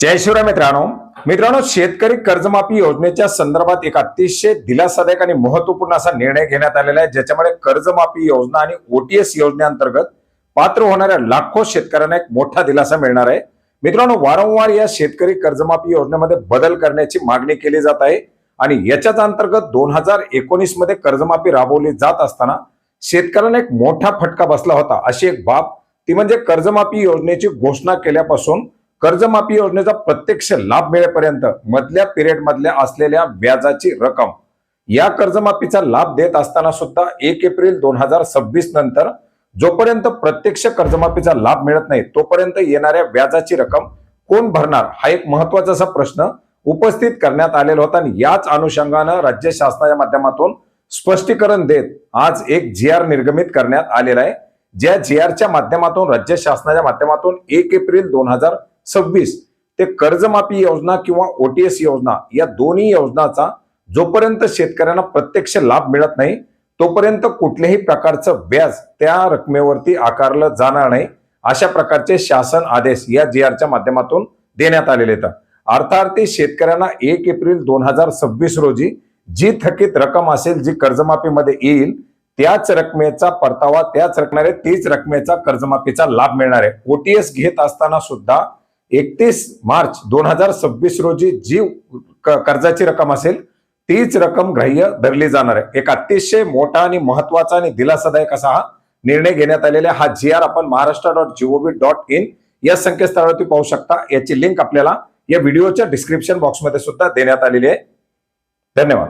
जय शिवराय मित्रांनो शेतकरी कर्जमाफी योजनेच्या संदर्भात एक अतिशय दिलासादायक आणि महत्वपूर्ण असा निर्णय घेण्यात आलेला आहे, ज्याच्यामुळे कर्जमाफी योजना आणि ओटीएस योजनेअंतर्गत पात्र होणाऱ्या लाखो शेतकऱ्यांना एक मोठा दिलासा मिळणार आहे। मित्रांनो, वारंवार या शेतकरी कर्जमाफी योजनेमध्ये बदल करण्याची मागणी केली जात आहे आणि याच्याच अंतर्गत 2019 मध्ये कर्जमाफी राबवली जात असताना शेतकऱ्यांना एक मोठा फटका बसला होता। अशी एक बाब ती म्हणजे कर्जमाफी योजनेची घोषणा केल्यापासून कर्जमाफी योजनेचा प्रत्यक्ष लाभ मिळेपर्यंत मधल्या पिरियड मधल्या असलेल्या व्याजाची रक्कम, या कर्जमाफीचा लाभ देत असताना सुद्धा 1 एप्रिल 2026 नंतर जोपर्यंत प्रत्यक्ष कर्जमाफीचा लाभ मिळत नाही तोपर्यंत येणाऱ्या व्याजाची रक्कम कोण भरणार, हा एक महत्त्वाचा असा प्रश्न उपस्थित करण्यात आलेला होता। आणि याच अनुषंगाने राज्य शासनाच्या माध्यमातून स्पष्टीकरण देत आज एक जीआर निर्गमित करण्यात आलेला आहे। ज्या जीआरच्या माध्यमातून राज्य शासनाच्या माध्यमातून 1 एप्रिल 2026 ते कर्जमाफी योजना किंवा ओटीएस योजना या दोन्ही योजनाचा जोपर्यंत शेतकऱ्यांना प्रत्यक्ष लाभ मिळत नाही तोपर्यंत कुठल्याही प्रकारचं व्याज त्या रकमेवरती आकारलं जाणार नाही, अशा प्रकारचे शासन आदेश या जीआरच्या माध्यमातून देण्यात आलेले आहेत। अर्थार्थी शेतकऱ्यांना 1 एप्रिल 2026 रोजी जी थकीत रक्कम असेल, जी कर्जमाफीमध्ये येईल, त्याच रकमेचा परतावा, त्याच रकमेने तीच रकमेचा कर्जमाफीचा लाभ मिळणार आहे। ओटीएस घेत असताना सुद्धा 31 मार्च 2026 रोजी जी कर्जाची रक्कम असेल तीच रक्कम ग्राह्य धरली जाणार आहे। एक अतिशय मोठा आणि महत्वाचा आणि दिलासादायक असा हा निर्णय घेण्यात आलेला हा जीआर आपण महाराष्ट्र.gov.in या संकेतस्थळावरती पाहू शकता। याची लिंक आपल्याला या व्हिडिओच्या डिस्क्रिप्शन बॉक्समध्ये सुद्धा देण्यात आलेली आहे। धन्यवाद।